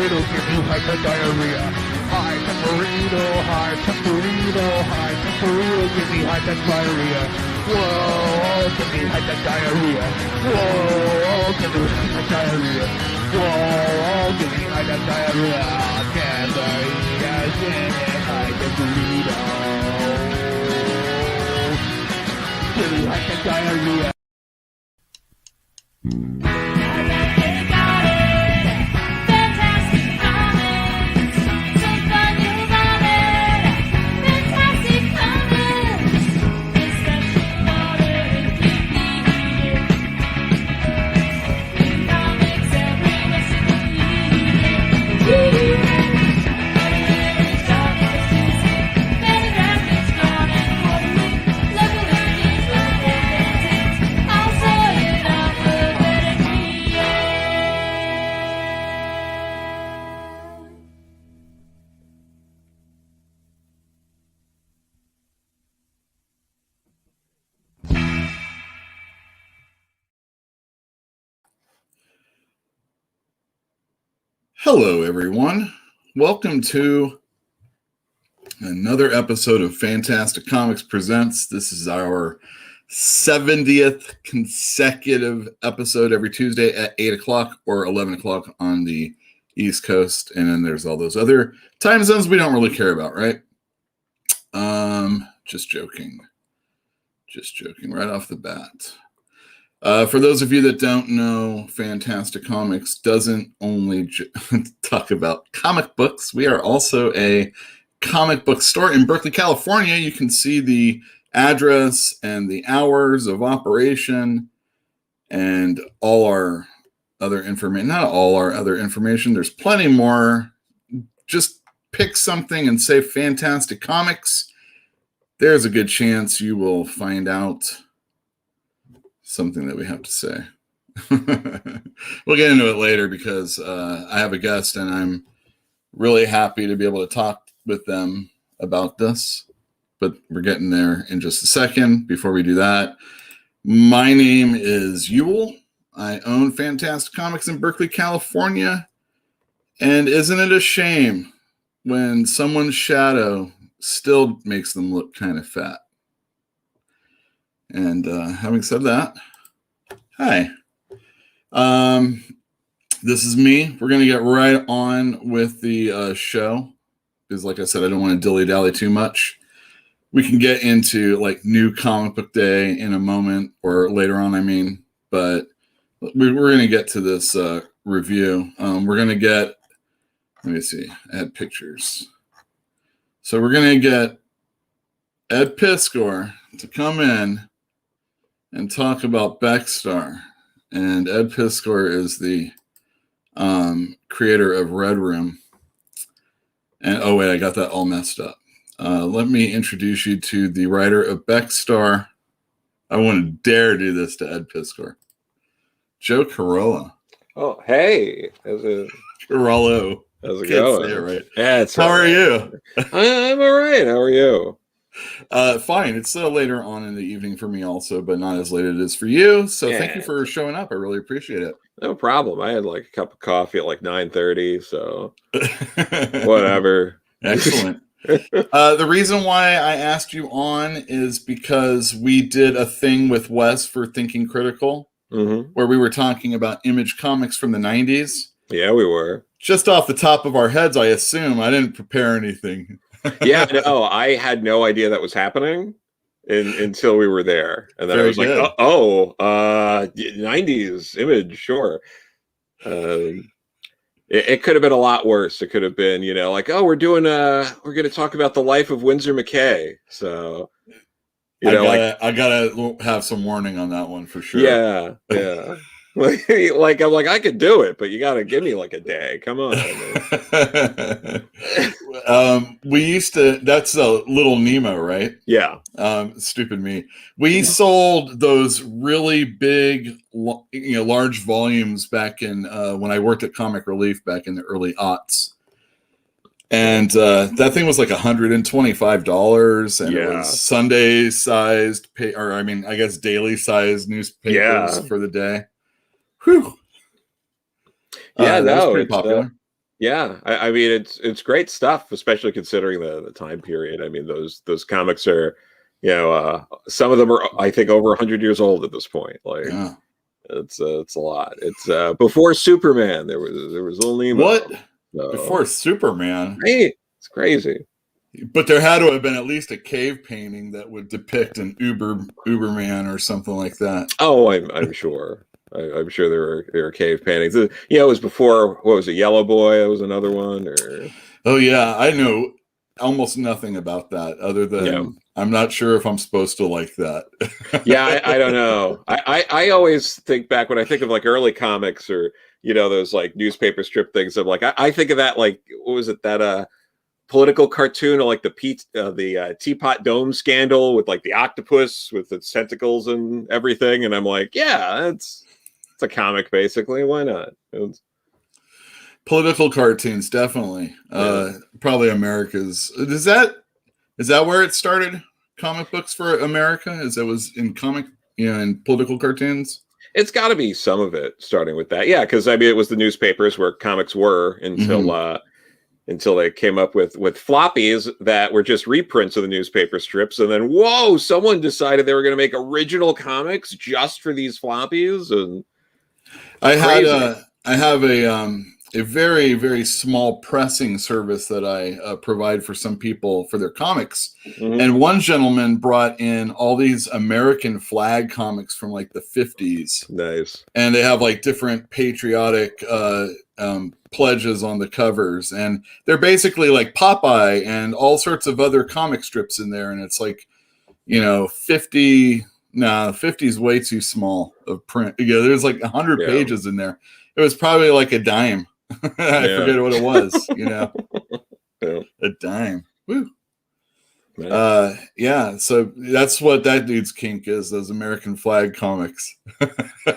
it'll give you hyper-diarrhea. Hyper-burrito, hyper-burrito, hyper-burrito, give me hyper-diarrhea. Whoa, give me hyper-diarrhea. Whoa, give me hyper-diarrhea. Whoa, give me hyper-diarrhea. Can't believe hyper-burrito. Give me hyper-diarrhea. Hello, everyone. Welcome to another episode of Fantastic Comics Presents. This is our 70th consecutive episode every Tuesday at 8 o'clock or 11 o'clock on the East Coast. And then there's all those other time zones we don't really care about, right? Just joking. Just joking right off the bat. For those of you that don't know, Fantastic Comics doesn't only talk about comic books. We are also a comic book store in Berkeley, California. You can see the address and the hours of operation and all our other information. Not all our other information. There's plenty more. Just pick something and say Fantastic Comics. There's a good chance you will find out something that we have to say. We'll get into it later because I have a guest and I'm really happy to be able to talk with them about this, but we're getting there in just a second. Before we do that, my name is Yule. I own Fantastic Comics in Berkeley, California. And isn't it a shame when someone's shadow still makes them look kind of fat? And having said that, hi. This is me. We're going to get right on with the show. Because like I said, I don't want to dilly-dally too much. We can get into like new comic book day in a moment or later on, I mean. But we're going to get to this review. We're going to get, let me see, add pictures. So we're going to get Ed Piskor to come in and talk about Piskor. And Ed Piskor is the creator of Red Room. And oh wait, I got that all messed up. Let me introduce you to the writer of Piskor. I wouldn't dare do this to Ed Piskor. Joe Carolla. Oh, hey. Carollo. How's it Can't going? say it right. Yeah, How are you? I'm all right. How are you? Fine. It's later on in the evening for me also, but not as late as it is for you. So thank you for showing up. I really appreciate it. No problem. I had like a cup of coffee at like 9:30, so whatever. Excellent. The reason why I asked you on is because we did a thing with Wes for Thinking Critical, where we were talking about Image Comics from the 90s. Yeah, we were. Just off the top of our heads, I assume. I didn't prepare anything. Yeah, no, I had no idea that was happening until we were there. And then I was like, 90s Image, sure. It could have been a lot worse. It could have been, like, we're going to talk about the life of Winsor McKay. So, I gotta have some warning on that one for sure. Yeah. Like I'm like, I could do it, but you gotta give me like a day. Come on. We used to, that's a Little Nemo, right? Yeah. Stupid me. We sold those really big, large volumes back in when I worked at Comic Relief back in the early aughts. And that thing was like $125, and it was Sunday sized, I guess daily sized newspapers for the day. Whew. Yeah, that was pretty popular. Yeah, I mean it's great stuff, especially considering the time period. I mean those comics are, some of them are I think over 100 years old at this point. Like Yeah. it's a lot. It's before Superman. There was little Nemo. What? So, Before Superman? right? It's crazy. But there had to have been at least a cave painting that would depict an Uberman or something like that. Oh, I'm sure. I'm sure there were cave paintings. It was before, what was it, Yellow Boy? That was another one, or Oh yeah, I know almost nothing about that other than I'm not sure if I'm supposed to like that. yeah, I don't know. I always think back when I think of like early comics or those like newspaper strip things. Of like I think of that, like, what was it, that political cartoon of like the Teapot Dome scandal with like the octopus with its tentacles and everything, and I'm like, yeah, it's a comic basically. Why not? Political cartoons, definitely. Probably America's. Is that where it started? Comic books for America? Was in comic, in political cartoons? It's got to be some of it starting with that. Yeah, because I mean, it was the newspapers where comics were until they came up with floppies that were just reprints of the newspaper strips, and then whoa, someone decided they were going to make original comics just for these floppies. And I have a very, very small pressing service that I provide for some people for their comics. Mm-hmm. And one gentleman brought in all these American flag comics from like the 50s. Nice. And they have like different patriotic pledges on the covers. And they're basically like Popeye and all sorts of other comic strips in there. And it's like, 50 is way too small of print. Yeah, there's like 100 pages in there. It was probably like a dime. I forget what it was, a dime. Woo. Nice. So that's what that dude's kink is, those American flag comics.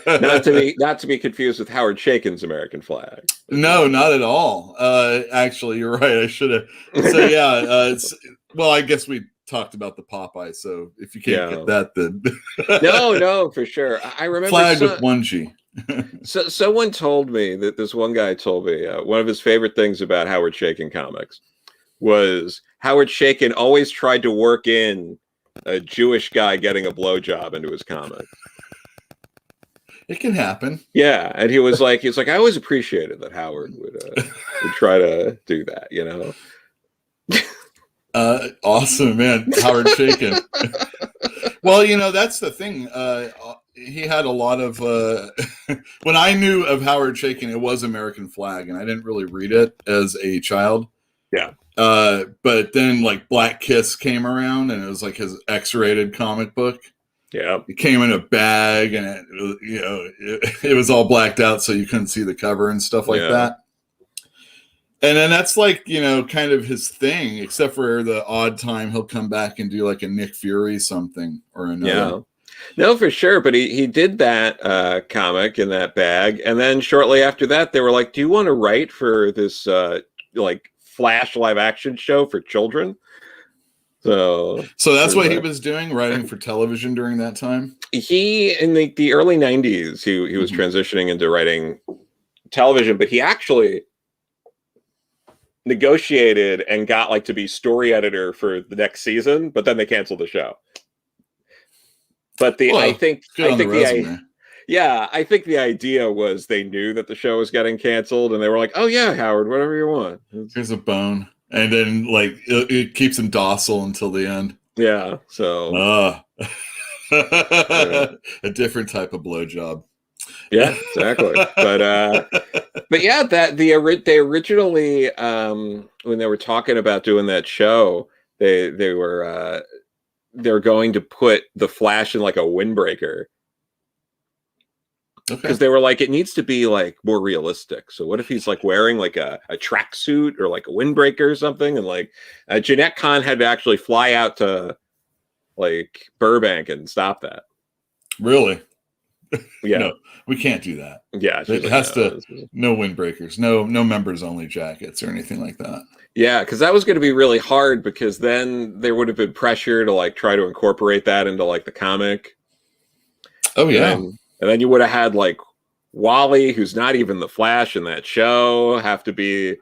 not to be confused with Howard Chaykin's American flag. No, not at all. Actually, you're right. I should have. So yeah, I guess we talked about the Popeye. So if you can't get that, then no, for sure. I remember flag with one G. So someone told me that this one guy told me one of his favorite things about Howard Chaykin comics was Howard Chaykin always tried to work in a Jewish guy getting a blowjob into his comic. It can happen. Yeah, and he was like, I always appreciated that Howard would try to do that, Awesome, man, Howard Chaykin. Well, that's the thing. He had a lot of when I knew of Howard Chaykin, it was American Flag, and I didn't really read it as a child. Yeah. But then like Black Kiss came around, and it was like his X-rated comic book. Yeah. It came in a bag, and it was all blacked out, so you couldn't see the cover and stuff like that. And then that's like, kind of his thing, except for the odd time he'll come back and do like a Nick Fury something or another. Yeah. No, for sure. But he did that comic in that bag. And then shortly after that, they were like, do you want to write for this like Flash live action show for children? So that's what he was doing, writing for television during that time? He, in the early 90s, he was transitioning into writing television, but he actually negotiated and got like to be story editor for the next season, but then they canceled the show. But I think the idea was they knew that the show was getting canceled, and they were like, "Oh yeah, Howard, whatever you want. Here's a bone," and then like it keeps him docile until the end. Yeah. So a different type of blowjob. Yeah, exactly. But yeah, that they originally when they were talking about doing that show, they were going to put the Flash in like a windbreaker. Because they were like, it needs to be like more realistic. So what if he's like wearing like a tracksuit or like a windbreaker or something? And like Jeanette Kahn had to actually fly out to like Burbank and stop that. Really? Yeah. No, we can't do that. Yeah. It has to, no windbreakers, no members only jackets or anything like that. Yeah, because that was going to be really hard, because then there would have been pressure to like try to incorporate that into like the comic. Oh yeah. And then you would have had like Wally, who's not even the Flash in that show, have to be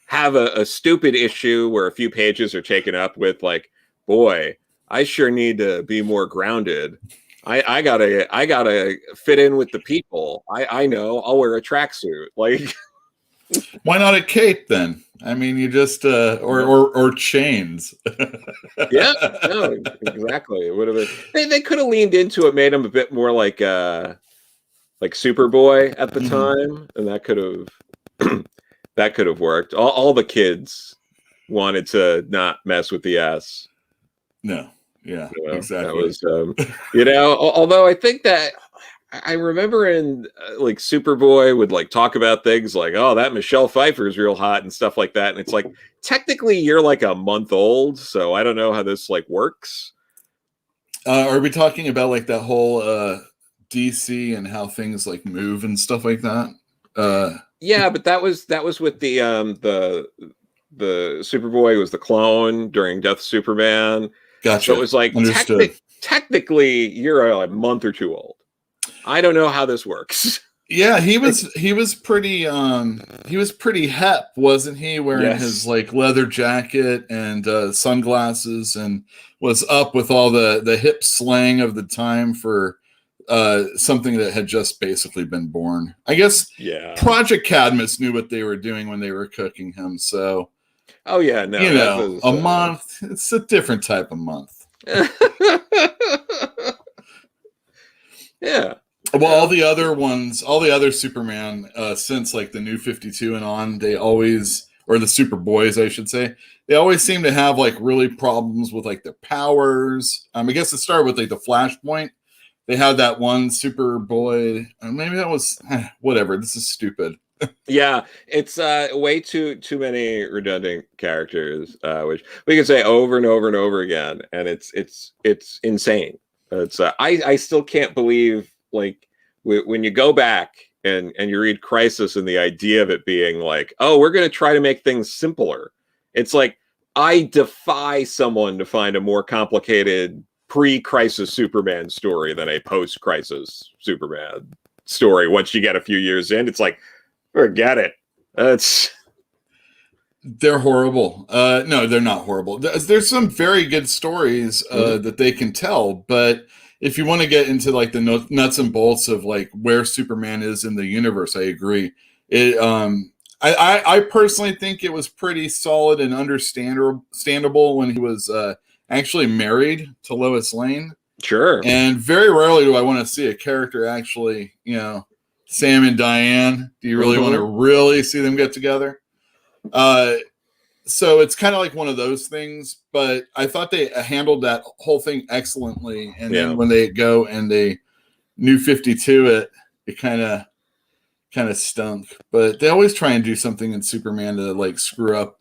have a stupid issue where a few pages are taken up with like, boy, I sure need to be more grounded. I gotta fit in with the people. I know, I'll wear a tracksuit. Like, Why not a cape then? I mean, you just or chains. yeah, no, exactly. It would have been. They could have leaned into it, made him a bit more like Superboy at the time, and that could have that could have worked. All the kids wanted to not mess with the S. No, yeah, That exactly. was, although I think that I remember in like Superboy would like talk about things like, oh, that Michelle Pfeiffer is real hot and stuff like that, and it's like technically you're like a month old, so I don't know how this like works. Are we talking about like that whole DC and how things like move and stuff like that? Yeah, but that was with the Superboy was the clone during Death of Superman. Gotcha. So it was like technically you're a month or two old. I don't know how this works. Yeah, he was pretty hep, wasn't he? Wearing his like leather jacket and sunglasses, and was up with all the hip slang of the time for something that had just basically been born. I guess Project Cadmus knew what they were doing when they were cooking him. So oh yeah, no, you know, a month, it's a different type of month. Yeah. Well, all the other Superman since like the New 52 and on, they always, or the Superboys, I should say, they always seem to have like really problems with like their powers. I guess it started with like the Flashpoint. They had that one Superboy, maybe that was whatever. This is stupid. Yeah, it's way too many redundant characters, which we can say over and over and over again, and it's insane. It's I still can't believe, like, when you go back and you read Crisis and the idea of it being like, oh, we're going to try to make things simpler. It's like, I defy someone to find a more complicated pre-Crisis Superman story than a post-Crisis Superman story. Once you get a few years in, it's like, forget it. They're horrible. No, they're not horrible. There's some very good stories that they can tell, but if you want to get into like the nuts and bolts of like where Superman is in the universe, I agree. I personally think it was pretty solid and understandable when he was actually married to Lois Lane. Sure. And very rarely do I want to see a character actually, you know, Sam and Diane. Do you really want to really see them get together? So it's kind of like one of those things, but I thought they handled that whole thing excellently. And then when they go and they New 52 it kind of stunk. But they always try and do something in Superman to like screw up.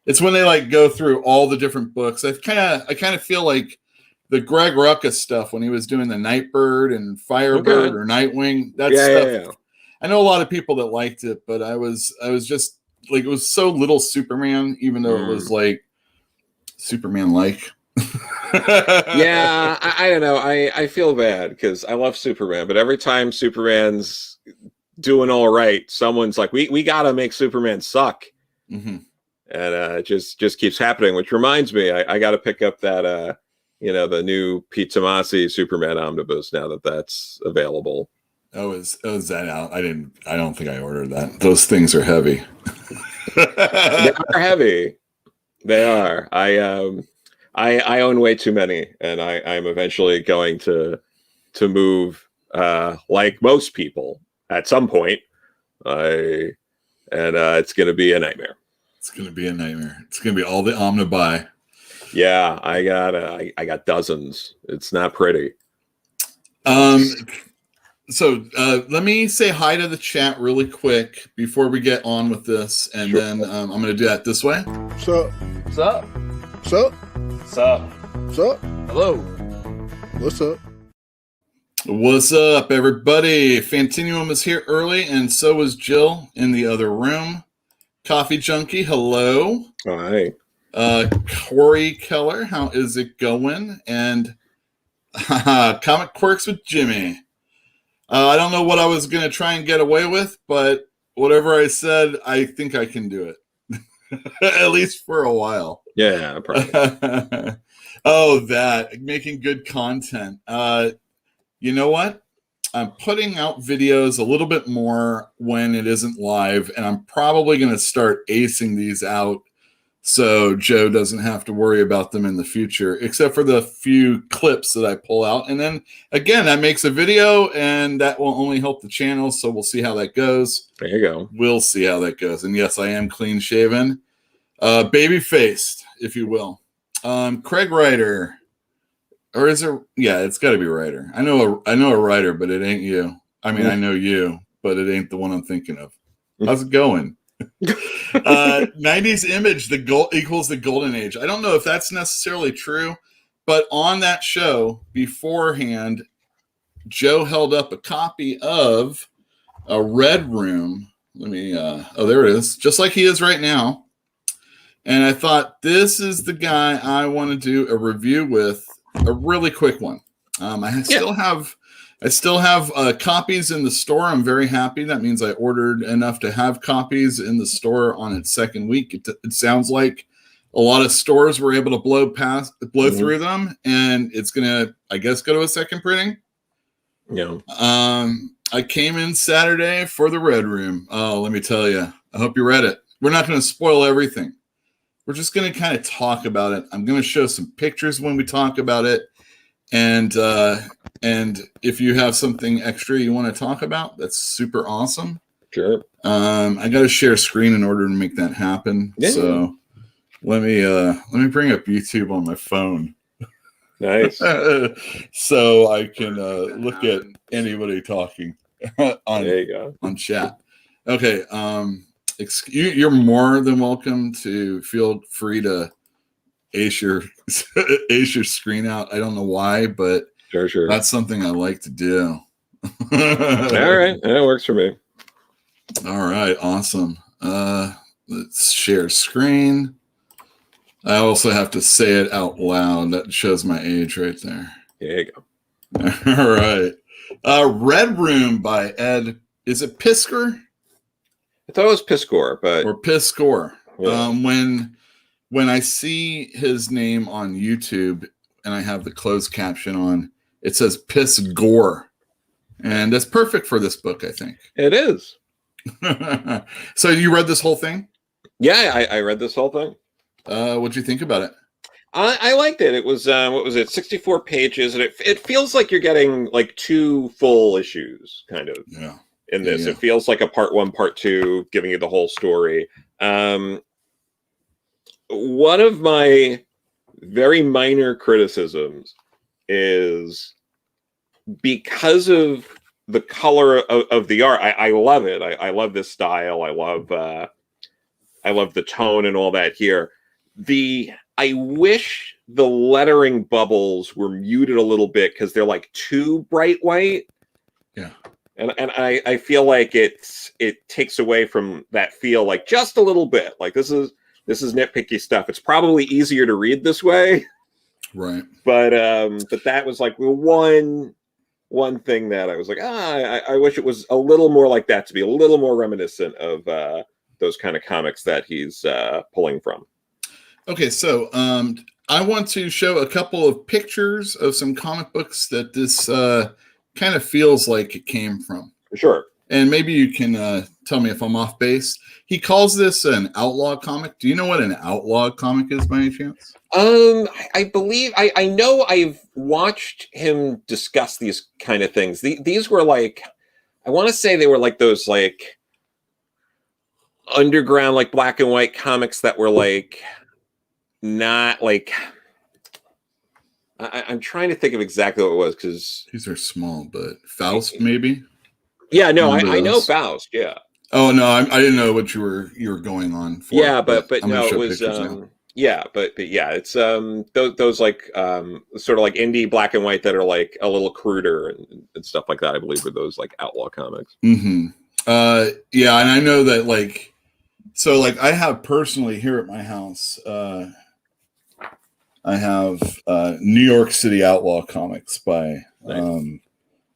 It's when they like go through all the different books. I kind of feel like the Greg Rucka stuff when he was doing the Nightbird and Firebird or Nightwing. That stuff. Yeah. I know a lot of people that liked it, but I was just like, it was so little Superman, even though it was like Superman-like. Yeah, I don't know. I feel bad because I love Superman, but every time Superman's doing all right, someone's like, we gotta make Superman suck. And it just keeps happening, which reminds me, I got to pick up that the new Pete Tomasi Superman omnibus now that that's available. Oh, is that out? I don't think I ordered that. Those things are heavy. They are heavy. They are. I own way too many, and I'm eventually going to move like most people at some point. And it's going to be a nightmare. It's going to be a nightmare. It's going to be all the omnibuy. Yeah, I got dozens. It's not pretty. So let me say hi to the chat really quick before we get on with this, and then I'm going to do that this way. What's up? What's up? What's up? What's up? What's up? Hello. What's up? What's up, everybody? Fantinuum is here early, and so is Jill in the other room. Coffee Junkie, hello. Hi. Corey Keller, how is it going? And Comic Quirks with Jimmy. I don't know what I was going to try and get away with, but whatever I said, I think I can do it. At least for a while. Yeah, probably. Oh, that making good content. You know what? I'm putting out videos a little bit more when it isn't live, and I'm probably going to start acing these out so Joe doesn't have to worry about them in the future, except for the few clips that I pull out. And then again, that makes a video, and that will only help the channel. So we'll see how that goes. There you go. We'll see how that goes. And yes, I am clean shaven, baby faced, if you will. Craig Ryder. Or is it? Yeah, it's got to be Ryder. I know a Ryder, but it ain't you. I mean, I know you, but it ain't the one I'm thinking of. How's it going? 90s image, the gold equals the golden age. I don't know if that's necessarily true, but on that show beforehand, Joe held up a copy of a Red Room. Let me. Oh, there it is, just like he is right now. And I thought, this is the guy I want to do a review with. A really quick one. I still have copies in the store. I'm very happy. That means I ordered enough to have copies in the store on its second week. It sounds like a lot of stores were able to blow through them, and it's gonna, I guess, go to a second printing. Yeah. I came in Saturday for the Red Room. Oh, let me tell you. I hope you read it. We're not going to spoil everything. We're just going to kind of talk about it. I'm going to show some pictures when we talk about it. And if you have something extra you want to talk about, that's super awesome. Sure. I got to share screen in order to make that happen. Yeah. So let me bring up YouTube on my phone. Nice. So I can look at anybody talking there you go. on chat. Okay. You're more than welcome to feel free to ace your screen out. I don't know why, but sure. That's something I like to do. All right. That works for me. All right. Awesome. Let's share screen. I also have to say it out loud. That shows my age right there. There you go. All right. Red Room by Ed. Is it Piskor? I thought it was Piskor, but or Piskor. Yeah. When I see his name on YouTube and I have the closed caption on, it says Piskor, and that's perfect for this book, I think. It is. So you read this whole thing? Yeah, I read this whole thing. What'd you think about it? I liked it. It was what was it, 64 pages, and it feels like you're getting like 2 full issues, kind of. Yeah. In this, Yeah. It feels like a part 1, part 2, giving you the whole story. One of my very minor criticisms is because of the color of the art. I love it. I love this style. I love the tone and all that here. I wish the lettering bubbles were muted a little bit because they're like too bright white. Yeah. And I feel like it takes away from that feel, like just a little bit. Like this is nitpicky stuff. It's probably easier to read this way, right? But that was like one thing that I was like, I wish it was a little more like that, to be a little more reminiscent of those kind of comics that he's pulling from. Okay, so I want to show a couple of pictures of some comic books that this kind of feels like it came from. Sure. And maybe you can tell me if I'm off base. He calls this an outlaw comic. Do you know what an outlaw comic is by any chance? I believe I know I've watched him discuss these kind of things. These were like, I want to say they were like those like underground, like black and white comics that were like not like, I'm trying to think of exactly what it was, because these are small, but Faust maybe. Yeah, no, I know Faust. Yeah. Oh no, I didn't know what you were going on for. Yeah, but no, it was yeah, but yeah, it's those like sort of like indie black and white that are like a little cruder and stuff like that. I believe were those like outlaw comics. Mm-hmm. Yeah, and I know that like, so like I have personally here at my house, I have New York City Outlaw Comics by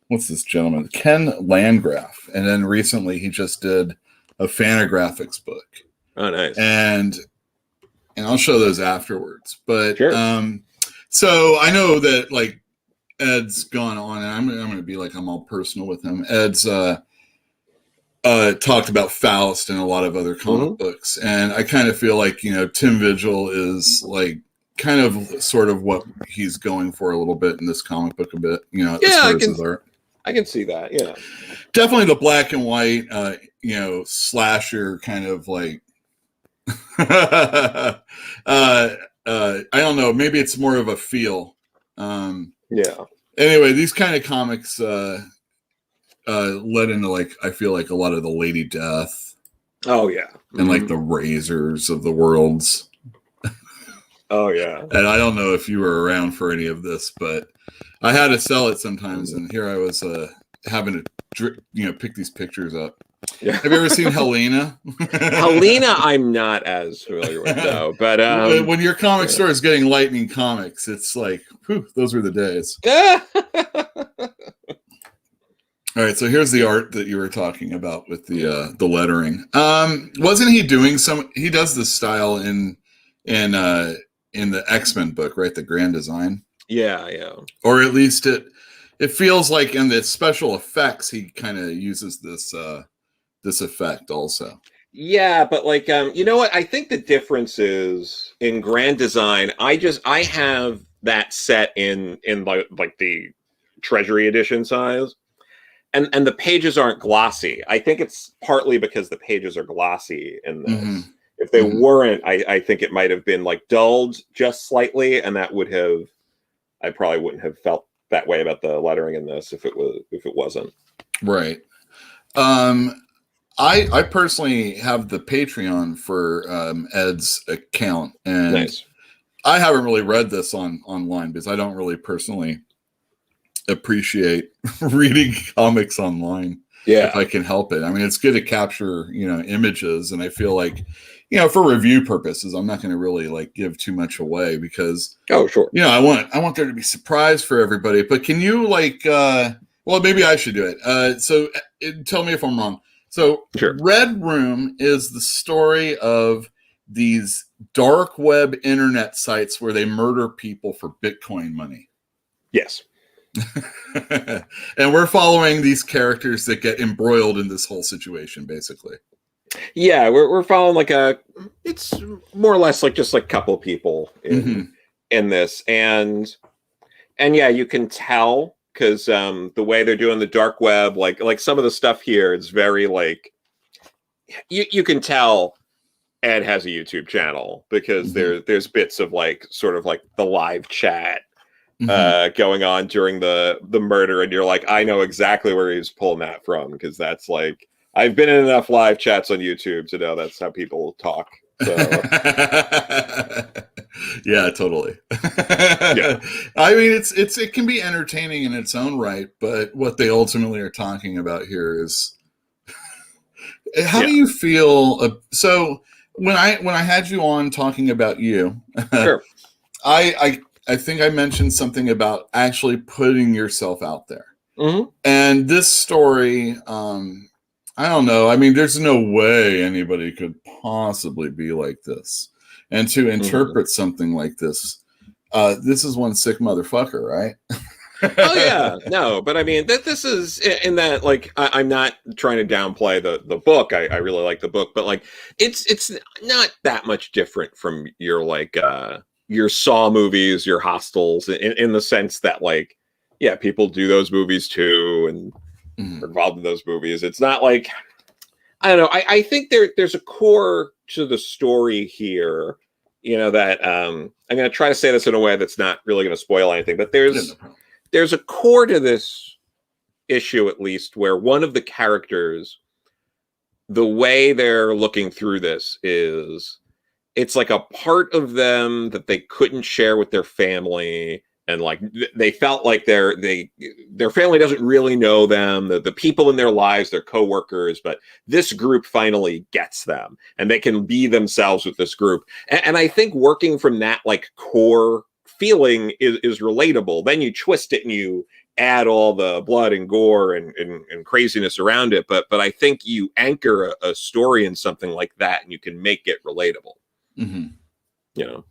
what's this gentleman? Ken Landgraf. And then recently he just did a Fantagraphics book. Oh, nice. And I'll show those afterwards. But Sure. so I know that like Ed's gone on, and I'm going to be like I'm all personal with him. Ed's talked about Faust and a lot of other comic books, and I kind of feel like, you know, Tim Vigil is like kind of sort of what he's going for a little bit in this comic book a bit, you know, as far as his art. I can see that. Yeah, definitely the black and white, you know, slasher kind of like. I don't know. Maybe it's more of a feel. Yeah. Anyway, these kind of comics led into like I feel like a lot of the Lady Death. Oh yeah. And like the Razors of the worlds. Oh yeah. And I don't know if you were around for any of this, but I had to sell it sometimes, and here I was having to, you know, pick these pictures up. Yeah. Have you ever seen Helena? Helena, I'm not as familiar with, though. But when your comic store is getting Lightning Comics, it's like, whew, those were the days. All right, so here's the art that you were talking about with the lettering. Wasn't he doing some? He does this style in the X-Men book, right? The Grand Design. Yeah, yeah. Or at least it feels like in the special effects he kind of uses this effect also. Yeah, but like you know what? I think the difference is in Grand Design. I have that set in like the Treasury Edition size. And the pages aren't glossy. I think it's partly because the pages are glossy in this. Mm-hmm. If they weren't, I think it might have been like dulled just slightly, and that would have, I probably wouldn't have felt that way about the lettering in this if it wasn't. Right. I personally have the Patreon for Ed's account, and nice. I haven't really read this online because I don't really personally appreciate reading comics online. Yeah, if I can help it. I mean, it's good to capture, you know, images, and I feel like, you know, for review purposes, I'm not going to really like give too much away because, sure, you know, I want there to be surprise for everybody. But can you like, well, maybe I should do it. So tell me if I'm wrong. So sure. Red Room is the story of these dark web internet sites where they murder people for Bitcoin money. Yes. And we're following these characters that get embroiled in this whole situation, basically. Yeah, we're following like it's more or less like just like a couple of people in this, and yeah, you can tell because the way they're doing the dark web, like some of the stuff here, it's very like you can tell Ed has a YouTube channel because there's bits of like sort of like the live chat going on during the murder, and you're like, I know exactly where he's pulling that from because that's like I've been in enough live chats on YouTube to know that's how people talk. So. Yeah, totally. Yeah. I mean, it can be entertaining in its own right, but what they ultimately are talking about here is how do you feel? So when I had you on talking about you, sure. I think I mentioned something about actually putting yourself out there. And this story, I don't know. I mean, there's no way anybody could possibly be like this. And to interpret something like this, this is one sick motherfucker, right? Oh yeah, no, but I mean this is in that like I'm not trying to downplay the book. I really like the book, but like it's not that much different from your like your Saw movies, your Hostels, in the sense that like yeah, people do those movies too and are involved in those movies. It's not like I don't know. I think there's a core to the story here, you know, that I'm going to try to say this in a way that's not really going to spoil anything, but there's a core to this issue, at least, where one of the characters, the way they're looking through this is it's like a part of them that they couldn't share with their family. And like they felt like their family doesn't really know them, the people in their lives, their coworkers, but this group finally gets them and they can be themselves with this group. And I think working from that like core feeling is relatable. Then you twist it and you add all the blood and gore and craziness around it, but I think you anchor a story in something like that, and you can make it relatable. Mm-hmm. You know.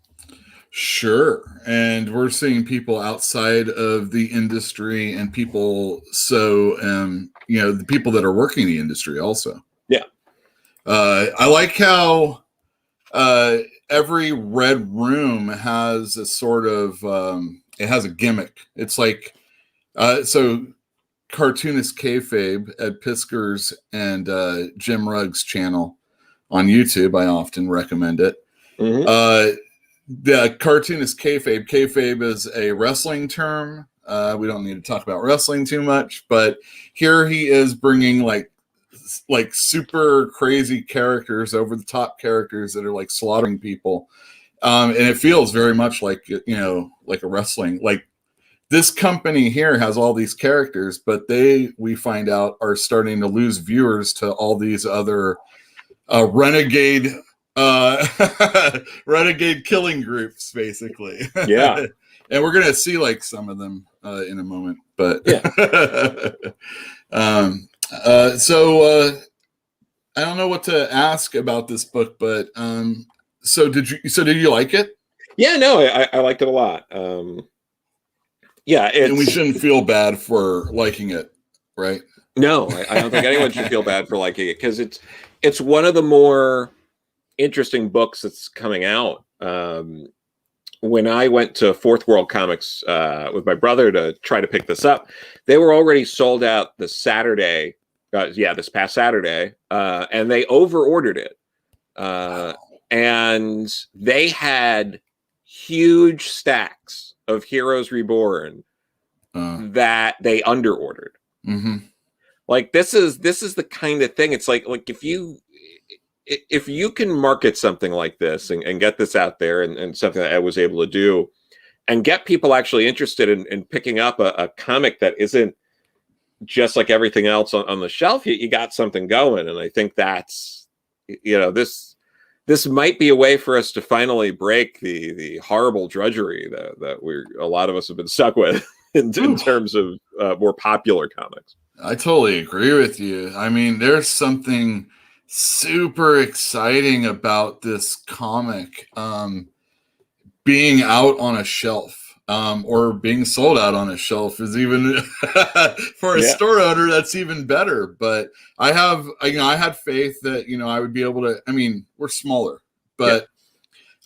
Sure. And we're seeing people outside of the industry and people, the people that are working the industry also. Yeah. I like how every red room has a sort of, it has a gimmick. It's like, so cartoonist kayfabe at Piskor's and Jim Rugg's channel on YouTube. I often recommend it. Mm-hmm. The cartoonist kayfabe. Kayfabe is a wrestling term. We don't need to talk about wrestling too much, but here he is bringing like super crazy characters, over the top characters that are like slaughtering people, and it feels very much like like a wrestling. Like this company here has all these characters, but we find out are starting to lose viewers to all these other renegade. Renegade killing groups, basically. Yeah. And we're gonna see like some of them in a moment, but yeah. So I don't know what to ask about this book, but so did you like it? Yeah, no, I liked it a lot. Yeah, and we shouldn't feel bad for liking it, right? No, I don't think anyone should feel bad for liking it, because it's one of the more interesting books that's coming out. When I went to Fourth World Comics with my brother to try to pick this up, they were already sold out this Saturday. This past Saturday, and they over-ordered it. And they had huge stacks of Heroes Reborn that they under-ordered. Mm-hmm. Like this is the kind of thing. It's like if you can market something like this and get this out there, and something that I was able to do, and get people actually interested in picking up a comic that isn't just like everything else on the shelf, you got something going. And I think that's, this might be a way for us to finally break the horrible drudgery that a lot of us have been stuck with in terms of more popular comics. I totally agree with you. I mean, there's something super exciting about this comic being out on a shelf, or being sold out on a shelf is even for a store owner, that's even better. But I had faith that I would be able to. I mean, we're smaller, but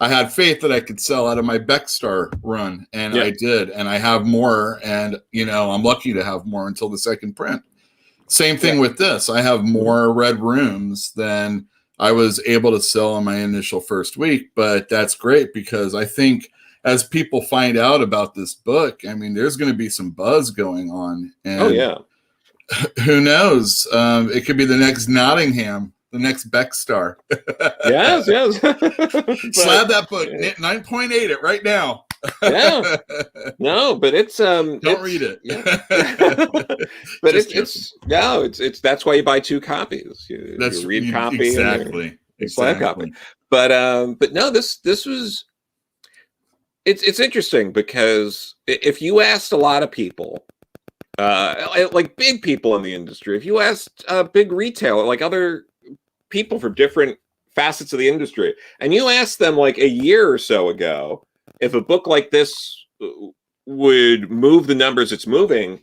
I had faith that I could sell out of my Beckstar run, and I did, and I have more, and I'm lucky to have more until the second print. Same thing with this. I have more red rooms than I was able to sell in my initial first week, but that's great, because I think as people find out about this book, I mean, there's going to be some buzz going on. And who knows? It could be the next Nottingham, the next Beckstar. Yes. Slab that book, 9.8 it right now. Yeah. No, but it's don't read it. Yeah. But it's that's why you buy two copies. You read copy, exactly. Slab copy. But no, this was. It's interesting, because if you asked a lot of people, like big people in the industry, if you asked big retail, like other people from different facets of the industry, and you asked them like a year or so ago if a book like this would move the numbers it's moving,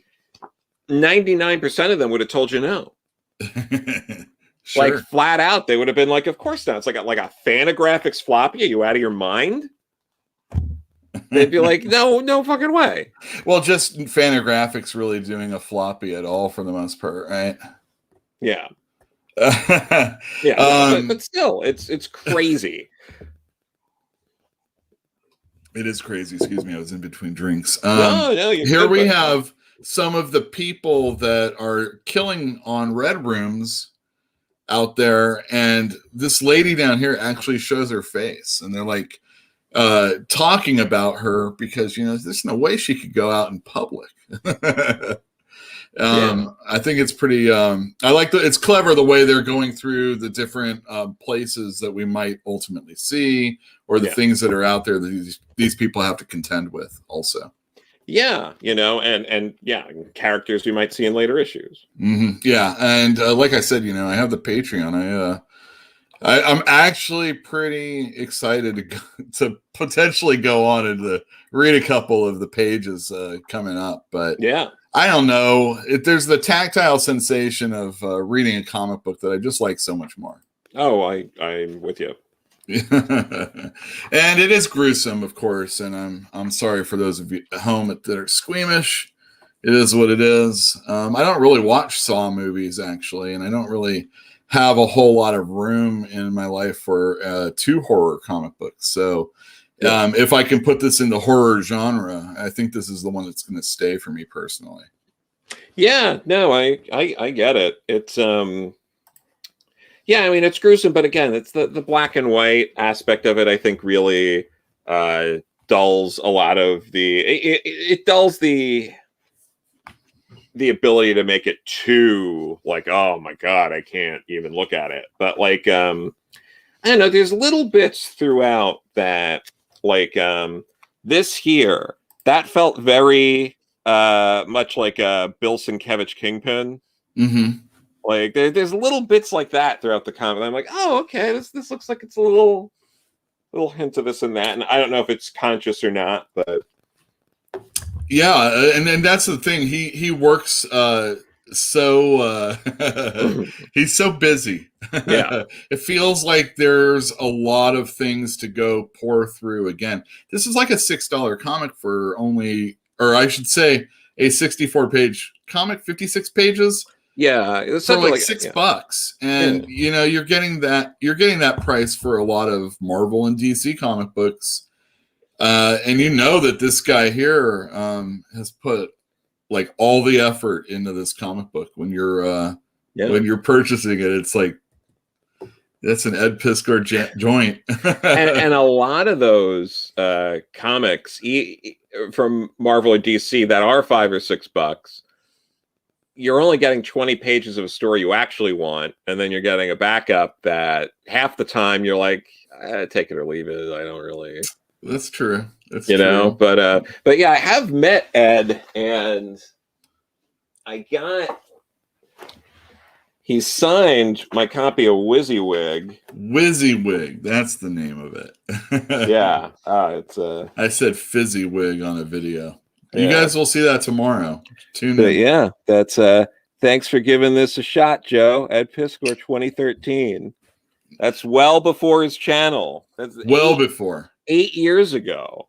99% of them would have told you no. Sure. Like flat out, they would have been like, "Of course not." It's like a Fantagraphics floppy. Are you out of your mind? They'd be like, no fucking way. Well, just Fantagraphics really doing a floppy at all for the most part, right? Yeah. Yeah, but still, it's crazy. It is crazy. Excuse me, I was in between drinks. No, here we have some of the people that are killing on red rooms out there, and this lady down here actually shows her face, and they're like talking about her, because there's no way she could go out in public. I think it's pretty I like it's clever the way they're going through the different places that we might ultimately see, or the things that are out there that these people have to contend with also. Yeah, and yeah, characters we might see in later issues. Yeah, and like I said, I have the Patreon. I'm actually pretty excited to potentially go on and read a couple of the pages coming up. But yeah, I don't know. There's the tactile sensation of reading a comic book that I just like so much more. Oh, I'm with you. And it is gruesome, of course, and I'm sorry for those of you at home that are squeamish. It is what it is. I don't really watch Saw movies, actually, and I don't really have a whole lot of room in my life for 2 horror comic books. So if I can put this in the horror genre, I think this is the one that's going to stay for me personally. Yeah, no, I get it. It's yeah, I mean, it's gruesome, but again, it's the black and white aspect of it. I think really dulls a lot of it dulls the ability to make it too like, oh my god, I can't even look at it. But like, I don't know, there's little bits throughout that, like this here that felt very much like a Bill Sienkiewicz Kingpin. Like there's little bits like that throughout the comic. I'm like, oh, okay, this looks like it's a little hint of this and that, and I don't know if it's conscious or not, but yeah, and that's the thing. He works so he's so busy. Yeah, it feels like there's a lot of things to go pour through. Again, this is like a $6 comic for only, or I should say, a 64-page comic, 56 pages. Yeah, it's for like $6, and you're getting that price for a lot of Marvel and DC comic books, and that this guy here has put like all the effort into this comic book. When you're purchasing it, it's like that's an Ed Piskor joint. and a lot of those comics from Marvel or DC that are $5 or $6. You're only getting 20 pages of a story you actually want, and then you're getting a backup that half the time you're like, take it or leave it. I don't really. That's true. That's true. But yeah, I have met Ed, and he signed my copy of WYSIWYG. WYSIWYG, that's the name of it. Yeah, it's I said Fizzywig on a video. You guys will see that tomorrow. Tune in. Yeah, that's thanks for giving this a shot, Joe. Ed Piskor 2013. That's well before his channel. That's before 8 years ago.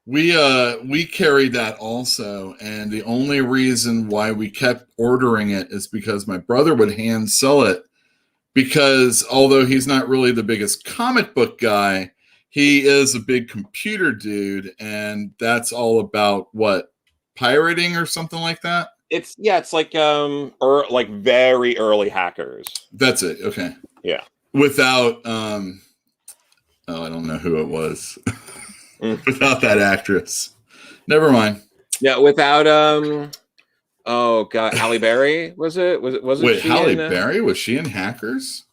We carried that also, and the only reason why we kept ordering it is because my brother would hand sell it, because although he's not really the biggest comic book guy, he is a big computer dude, and that's all about what, pirating or something like that. It's like or like very early hackers. That's it. Okay. Yeah. Without I don't know who it was. Without that actress. Never mind. Yeah, without oh god, Halle Berry, was it? Wait, Halle Berry? Was she in Hackers?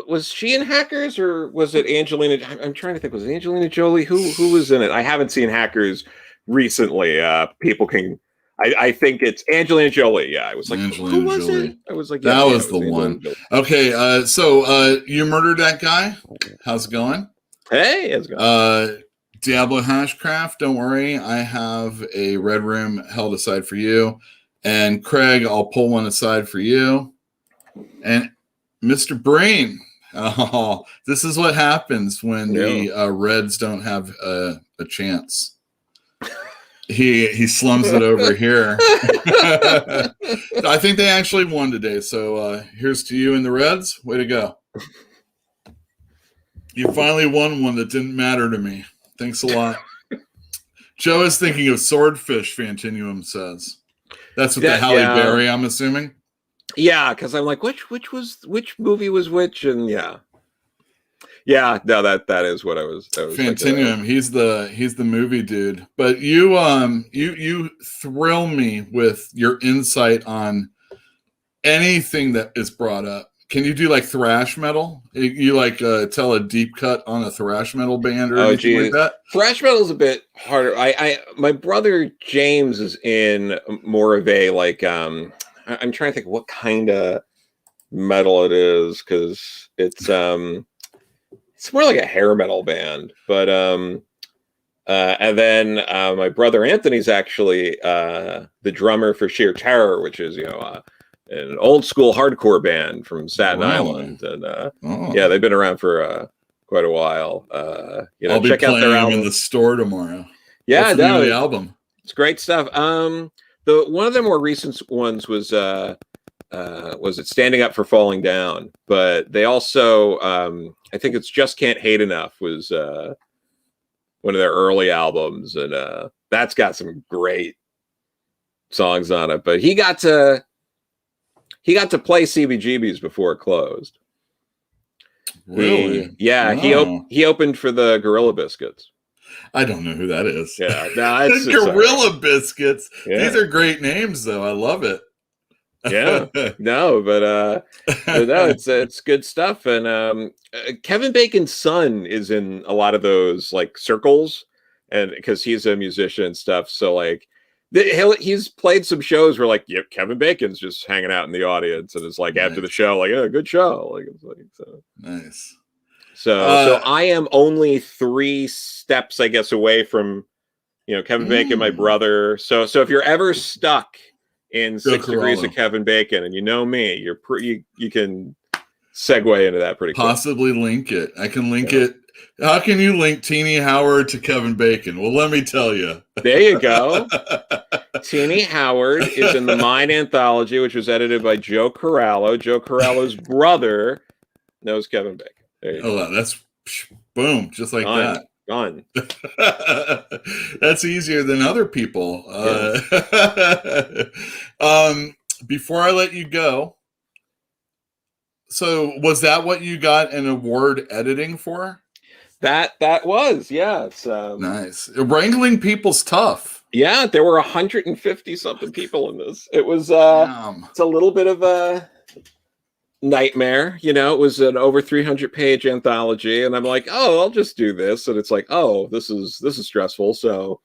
Was she in Hackers, or was it Angelina? I'm trying to think. Was it Angelina Jolie? Who was in it? I haven't seen Hackers recently. People can. I think it's Angelina Jolie. Yeah, I was like, who was it? I was like, that was the one. Okay, so you murdered that guy. How's it going? Hey, how's it going? Diablo Hashcraft, don't worry. I have a red room held aside for you. And Craig, I'll pull one aside for you. And Mr. Brain. Oh, this is what happens when the Reds don't have a chance. He slums it over here. I think they actually won today. So here's to you and the Reds. Way to go. You finally won one that didn't matter to me. Thanks a lot. Joe is thinking of Swordfish, Fantinuum says. That's what the Halle Berry, I'm assuming. Yeah, because I'm like, which movie was which? And yeah, no, that is what I was Fantinuum, like, he's the movie dude. But you thrill me with your insight on anything that is brought up. Can you do like thrash metal? You like tell a deep cut on a thrash metal band or anything like that? Thrash metal's a bit harder. My brother James is in more of a like I'm trying to think what kind of metal it is, because it's more like a hair metal band. But and then my brother Anthony's actually the drummer for Sheer Terror, which is an old school hardcore band from Staten Island, and yeah, they've been around for quite a while. I'll be check out their playing them album in the store tomorrow. Yeah, What's the name of the album? It's great stuff. The one of the more recent ones was it Standing Up for Falling Down, but they also I think it's Just Can't Hate Enough was one of their early albums, and that's got some great songs on it. But he got to play CBGB's before it closed. Really? He opened for the Gorilla Biscuits. I don't know who that is. Yeah, no, it's Gorilla Biscuits. Yeah. These are great names, though. I love it. Yeah, no, but no, it's good stuff. And Kevin Bacon's son is in a lot of those like circles, and because he's a musician and stuff. So like he's played some shows where like, yep, Kevin Bacon's just hanging out in the audience, and it's like after the show, like, yeah, good show, like it's like so nice. So I am only 3 steps, I guess, away from Kevin Bacon, my brother. So if you're ever stuck in 6 degrees of Kevin Bacon, and you know me, you can segue into that pretty quick. Possibly link it. I can link it. How can you link Teenie Howard to Kevin Bacon? Well, let me tell you. There you go. Teenie Howard is in the Mine Anthology, which was edited by Joe Corallo. Joe Corallo's brother knows Kevin Bacon. There you go. That's boom, just like that. Gone. That's easier than other people. Before I let you go, so was that what you got an award editing for? That was, yeah. It's, nice. Wrangling people's tough. Yeah, there were 150 something people in this. It was it's a little bit of a nightmare, it was an over 300 page anthology, and I'm like, oh, I'll just do this, and it's like, oh, this is stressful. So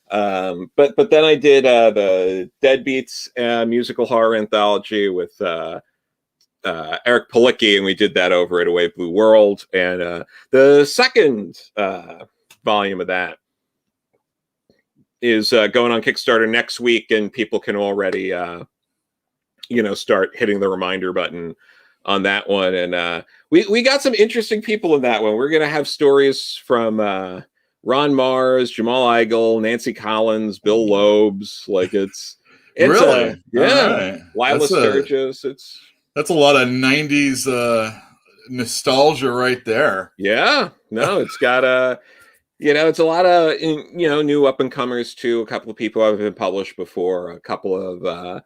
but then I did the Deadbeats musical horror anthology with Eric Palicki, and we did that over at A Wave Blue World, and the second volume of that is going on Kickstarter next week, and people can already start hitting the reminder button on that one. And we got some interesting people in that one. We're going to have stories from Ron Mars, Jamal Igle, Nancy Collins, Bill Lobes. Like it's really? Yeah. Right. Lila Sturgis. That's a lot of 90s nostalgia right there. Yeah. No, it's got it's a lot of new up and comers too. A couple of people have been published before, a couple of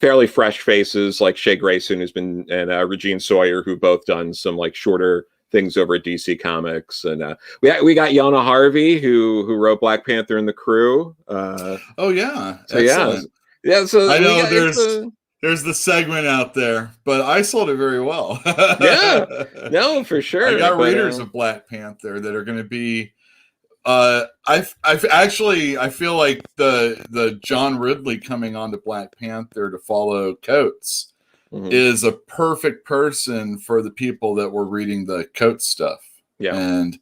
fairly fresh faces like Shea Grayson, who's been, and Regine Sawyer, who both done some like shorter things over at DC Comics, and we got Yana Harvey, who wrote Black Panther and the Crew. Oh yeah, so yeah. So I know there's the segment out there, but I sold it very well. Yeah, no, for sure. I got readers of Black Panther that are going to be. I feel like the John Ridley coming on to Black Panther to follow Coates is a perfect person for the people that were reading the Coates stuff. Yeah. And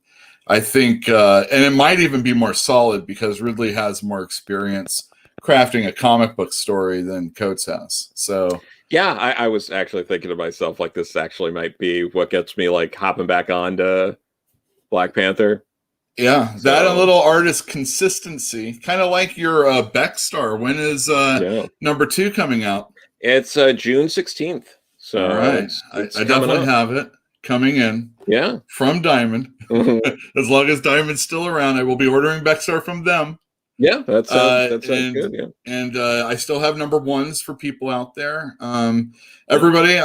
I think, and it might even be more solid because Ridley has more experience crafting a comic book story than Coates has. So yeah, I was actually thinking to myself, like, this actually might be what gets me like hopping back on to Black Panther. Yeah, that and a little artist consistency, kind of like your Beck Star. When is number 2 coming out? It's June 16th. So all right, I definitely have it coming in. Yeah, from Diamond. As long as Diamond's still around, I will be ordering Beck Star from them. Yeah, that sounds good. Yeah, and I still have number 1s for people out there. Everybody.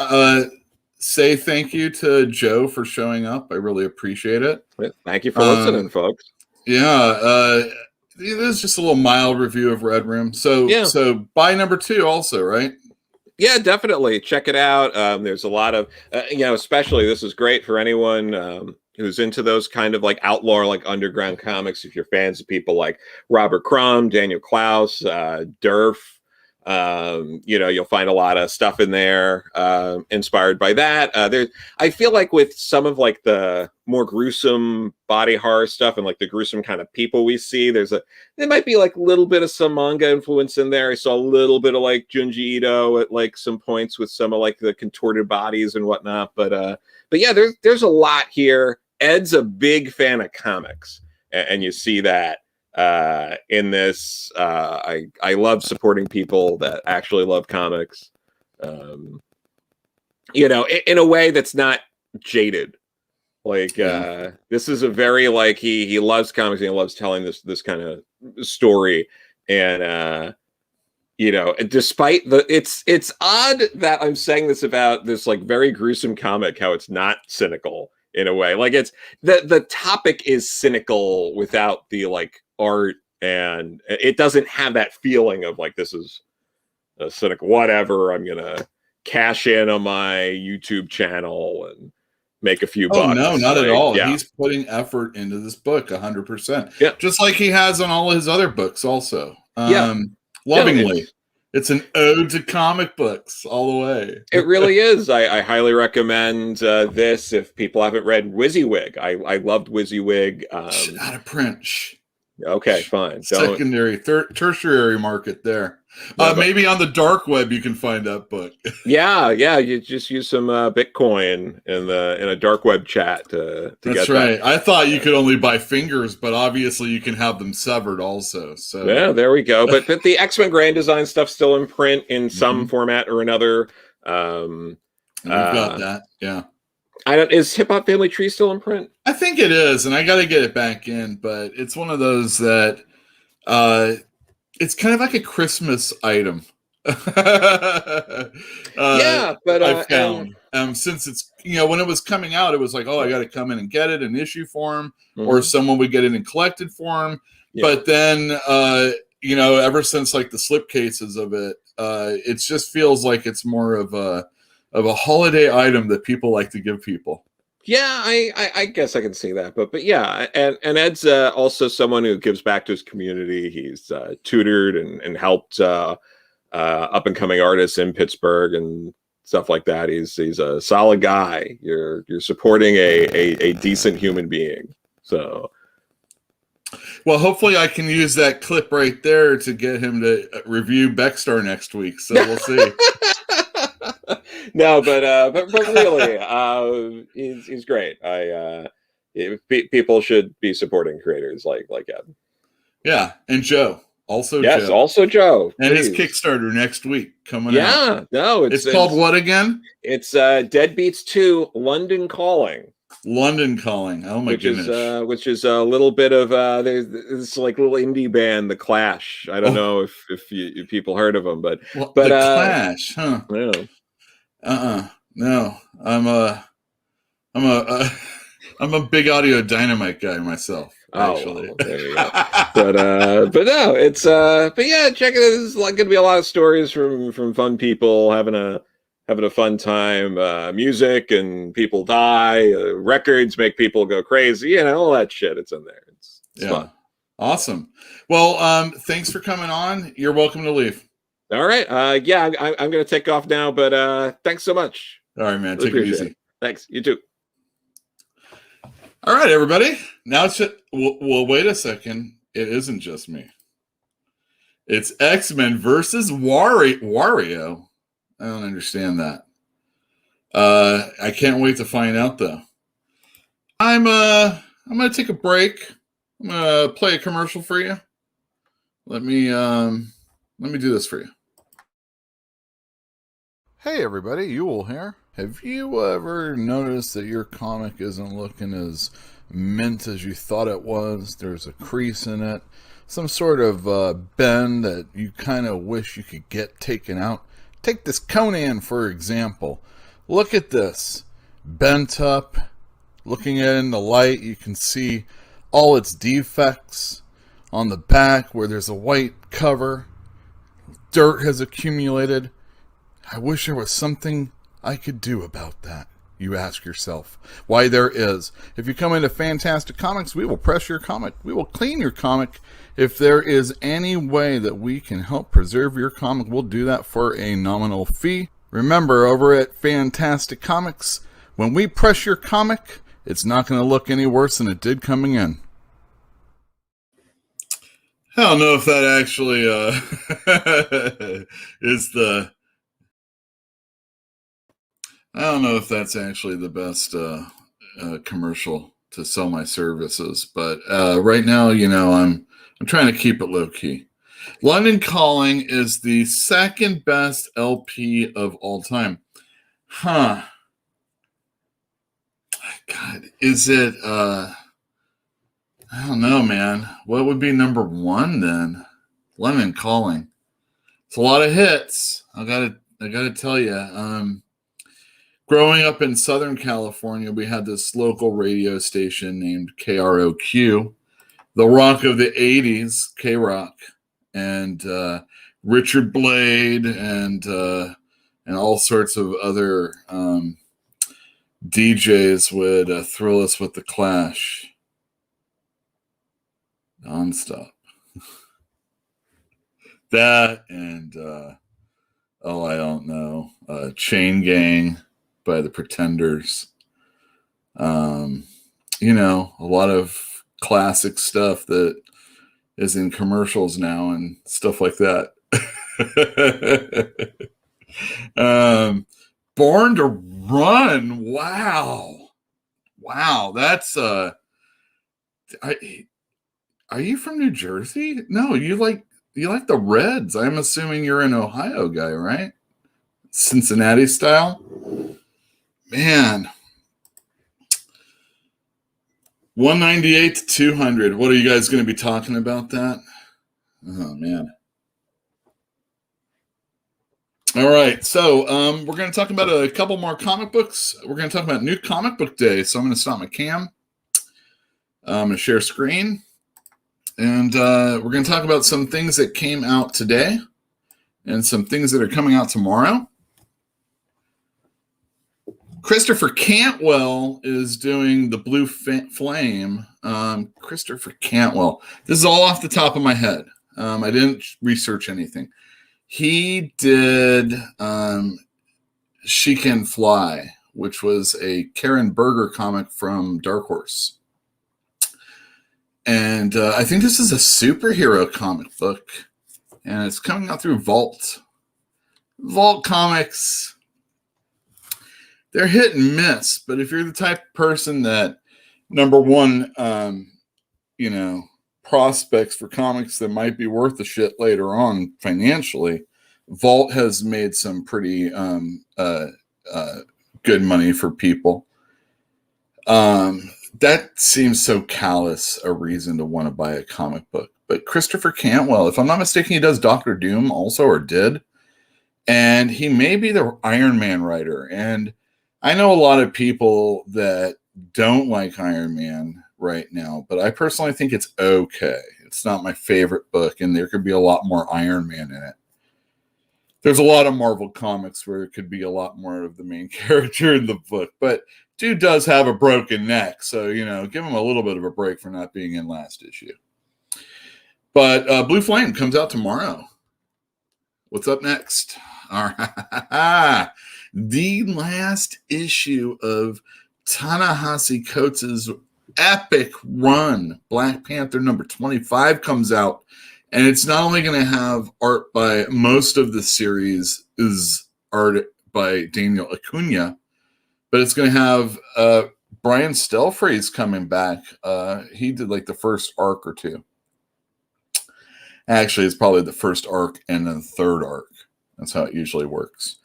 Say thank you to Joe for showing up. I really appreciate it. Thank you for listening, folks. Yeah, this is just a little mild review of Red Room. So buy number 2 also, right? Yeah, definitely check it out. There's a lot of, especially this is great for anyone who's into those kind of like outlaw, like underground comics. If you're fans of people like Robert Crumb, Daniel Klaus, Durf, you'll find a lot of stuff in there inspired by that. I feel like with some of like the more gruesome body horror stuff and like the gruesome kind of people we see, there might be like a little bit of some manga influence in there. I saw a little bit of like Junji Ito at like some points with some of like the contorted bodies and whatnot. But yeah, there's a lot here. Ed's a big fan of comics, and you see that in this. I love supporting people that actually love comics, in a way that's not jaded. Like this is a very like he loves comics and he loves telling this kind of story, and despite it's odd that I'm saying this about this like very gruesome comic, how it's not cynical in a way. Like it's the topic is cynical without the like art, and it doesn't have that feeling of like this is a cynical whatever. I'm gonna cash in on my YouTube channel and make a few bucks. Oh no, not at all. Yeah. He's putting effort into this book 100%. Yeah. Just like he has on all his other books also. Lovingly. It's an ode to comic books all the way. It really is. I highly recommend this if people haven't read WYSIWYG. I loved WYSIWYG. Out of print. Okay, fine. Secondary, tertiary market there. Maybe on the dark web you can find that book. Yeah. You just use some Bitcoin in a dark web chat to That's get right. that. I thought you could only buy fingers, but obviously you can have them severed also. So yeah, there we go. But the X-Men Grand Design stuff's still in print in some format or another. We've got that. Yeah. Is Hip Hop Family Tree still in print? I think it is, and I got to get it back in. But it's one of those that it's kind of like a Christmas item. Yeah, but I found since it's when it was coming out, it was like, oh, I got to come in and get it in issue form, or someone would get it in collected form. Yeah. But then ever since like the slipcases of it, it just feels like it's more of a holiday item that people like to give people. Yeah, I guess I can see that, but yeah, and Ed's also someone who gives back to his community. He's tutored and helped up and coming artists in Pittsburgh and stuff like that. He's a solid guy. You're supporting a decent human being. So, well, hopefully I can use that clip right there to get him to review Beckstar next week. So we'll see. No, but really, he's great. People should be supporting creators like Ed. Yeah, and Joe. Also yes, Joe. Also Joe. And his Kickstarter next week coming out. Yeah, no, it's called what again? It's Deadbeats 2 London Calling. London Calling. Oh my goodness. Which is a little bit of there's this like little indie band, The Clash. I don't know if people heard of them, but The Clash, huh? Yeah. No. I'm a big Audio Dynamite guy myself. Actually. Oh, well, there you go. but no, it's but yeah, check it. There's like going to be a lot of stories from fun people having a fun time. Music and people die. Records make people go crazy. All that shit. It's in there. It's fun. Awesome. Well, thanks for coming on. You're welcome to leave. All right. Yeah, I'm going to take off now. But thanks so much. All right, man. Take it easy. Thanks. You too. All right, everybody. Now it's just, well, wait a second. It isn't just me. It's X-Men versus Wario. I don't understand that. I can't wait to find out, though. I'm gonna take a break. I'm gonna play a commercial for you. Let me do this for you. Hey, everybody. Ewell here. Have you ever noticed that your comic isn't looking as mint as you thought it was? There's a crease in it, some sort of bend that you kind of wish you could get taken out. Take this Conan, for example. Look at this. Bent up. Looking at it in the light, you can see all its defects on the back where there's a white cover. Dirt has accumulated. I wish there was something I could do about that. You ask yourself. Why, there is. If you come into Fantastic Comics, we will press your comic. We will clean your comic. If there is any way that we can help preserve your comic, we'll do that for a nominal fee. Remember, over at Fantastic Comics, when we press your comic, it's not going to look any worse than it did coming in. I don't know if that actually is the... I don't know if that's actually the best commercial to sell my services, but right now, I'm trying to keep it low key. London Calling is the second best LP of all time. Huh. God, is it? I don't know, man. What would be number one then? London Calling. It's a lot of hits. I gotta tell you. Growing up in Southern California, we had this local radio station named KROQ, the rock of the 80s, K-Rock, and Richard Blade and all sorts of other DJs would thrill us with the Clash nonstop. That and, I don't know, Chain Gang by the Pretenders. A lot of classic stuff that is in commercials now and stuff like that. Born to Run. Wow. That's are you from New Jersey? No, you like the Reds. I'm assuming you're an Ohio guy, right? Cincinnati style. Man, 198 to 200. What are you guys going to be talking about that? Oh, man. All right, so we're going to talk about a couple more comic books. We're going to talk about New Comic Book Day. So I'm going to stop my cam. I'm going to share screen. And we're going to talk about some things that came out today and some things that are coming out tomorrow. Christopher Cantwell is doing the Blue Flame. Christopher Cantwell. This is all off the top of my head. I didn't research anything. He did She Can Fly, which was a Karen Berger comic from Dark Horse. And I think this is a superhero comic book. And it's coming out through Vault. Vault Comics. They're hit and miss, but if you're the type of person that, number one, prospects for comics that might be worth the shit later on financially, Vault has made some pretty good money for people. That seems so callous a reason to want to buy a comic book. But Christopher Cantwell, if I'm not mistaken, he does Doctor Doom also, or did. And he may be the Iron Man writer. And I know a lot of people that don't like Iron Man right now, but I personally think it's okay. It's not my favorite book, and there could be a lot more Iron Man in it. There's a lot of Marvel comics where it could be a lot more of the main character in the book, but dude does have a broken neck, so, give him a little bit of a break for not being in last issue. But Blue Flame comes out tomorrow. What's up next? All right. The last issue of Ta-Nehisi Coates' epic run, Black Panther number 25, comes out. And it's not only going to have art by most of the series is art by Daniel Acuna, but it's going to have Brian Stelfreeze coming back. He did like the first arc or two. Actually, it's probably the first arc and then the third arc. That's how it usually works.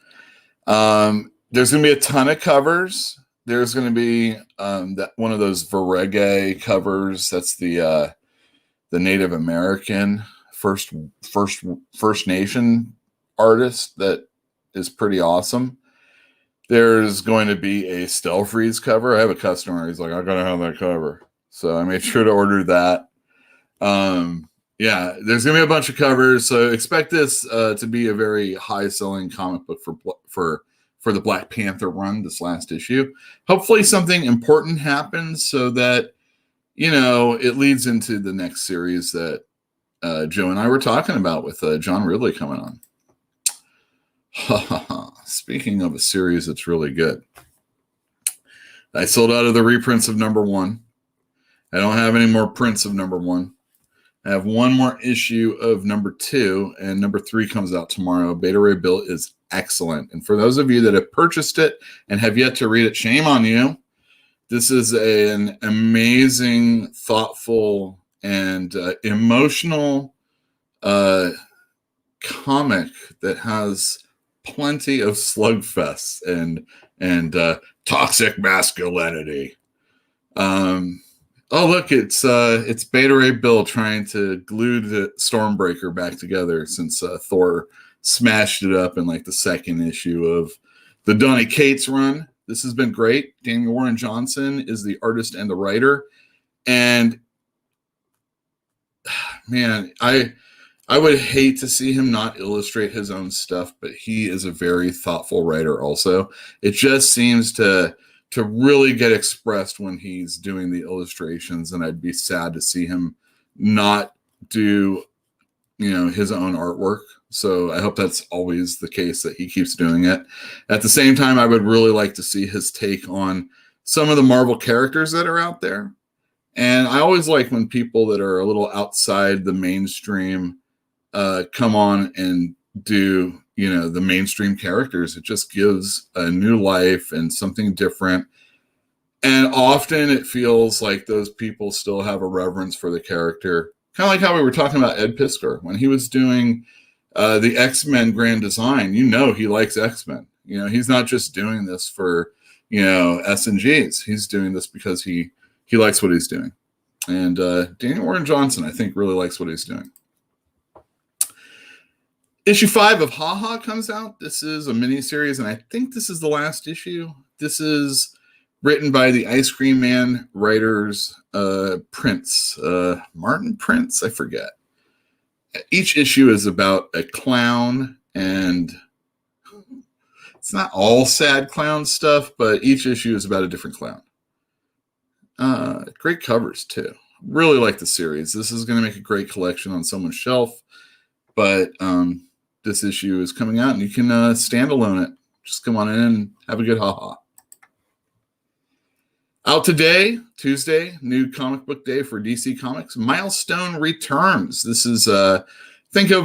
There's going to be a ton of covers. There's going to be that one of those Verege covers. That's the Native American First Nation artist that is pretty awesome. There's going to be a Stelfreeze cover. I have a customer. He's like, I gotta have that cover, so I made sure to order that. Yeah, there's gonna be a bunch of covers, so expect this to be a very high-selling comic book for the Black Panther run, this last issue. Hopefully, something important happens so that it leads into the next series that Joe and I were talking about with John Ridley coming on. Speaking of a series that's really good, I sold out of the reprints of #1. I don't have any more prints of #1. I have one more issue of #2, and #3 comes out tomorrow. Beta Ray Bill is excellent. And for those of you that have purchased it and have yet to read it, shame on you. This is an amazing, thoughtful, and emotional comic that has plenty of slugfests and toxic masculinity. Oh, look, it's Beta Ray Bill trying to glue the Stormbreaker back together since Thor smashed it up in like the second issue of the Donny Cates run. This has been great. Daniel Warren Johnson is the artist and the writer. And man, I would hate to see him not illustrate his own stuff, but he is a very thoughtful writer also. It just seems to really get expressed when he's doing the illustrations, and I'd be sad to see him not do his own artwork. So I hope that's always the case, that he keeps doing it. At the same time, I would really like to see his take on some of the Marvel characters that are out there. And I always like when people that are a little outside the mainstream come on and do the mainstream characters. It just gives a new life and something different. And often it feels like those people still have a reverence for the character. Kind of like how we were talking about Ed Piskor when he was doing the X-Men Grand Design. He likes X-Men. He's not just doing this for S&Gs. He's doing this because he likes what he's doing. And Daniel Warren Johnson, I think, really likes what he's doing. Issue 5 of Ha Ha comes out. This is a miniseries, and I think this is the last issue. This is written by the Ice Cream Man writers, Prince. Martin Prince? I forget. Each issue is about a clown, and it's not all sad clown stuff, but each issue is about a different clown. Great covers, too. Really like the series. This is going to make a great collection on someone's shelf, but this issue is coming out, and you can standalone it. Just come on in and have a good ha-ha. Out today, Tuesday, new comic book day for DC Comics. Milestone returns. This is, think of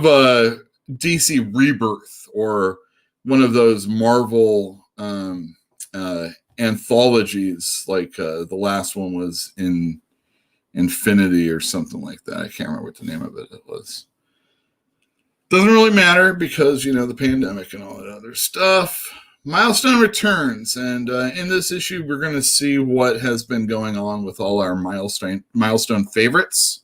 DC Rebirth or one of those Marvel anthologies, like the last one was in Infinity or something like that. I can't remember what the name of it was. Doesn't really matter because, the pandemic and all that other stuff. Milestone returns, and in this issue, we're going to see what has been going on with all our milestone favorites.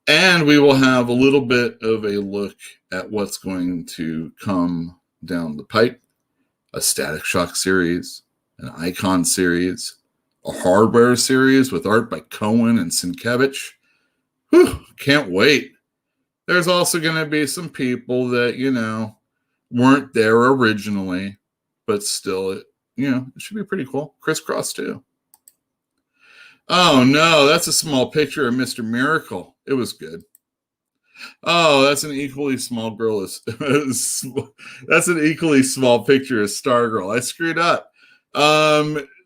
And we will have a little bit of a look at what's going to come down the pipe. A Static Shock series, an Icon series, a Hardware series with art by Cohen and Sienkiewicz. Whew, can't wait. There's also going to be some people that, weren't there originally, but still, it should be pretty cool. Crisscross, too. Oh, no, that's a small picture of Mr. Miracle. It was good. Oh, that's an equally small girl. That's an equally small picture of Stargirl. I screwed up.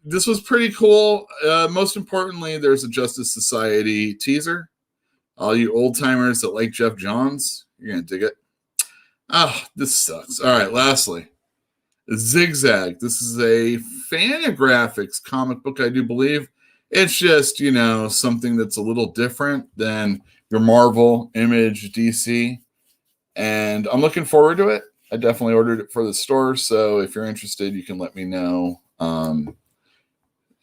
This was pretty cool. Most importantly, there's a Justice Society teaser. All you old timers that like Jeff Johns, you're going to dig it. Oh, this sucks. All right, lastly, Zigzag. This is a Fantagraphics comic book, I do believe. It's just, something that's a little different than your Marvel, Image, DC. And I'm looking forward to it. I definitely ordered it for the store, so if you're interested, you can let me know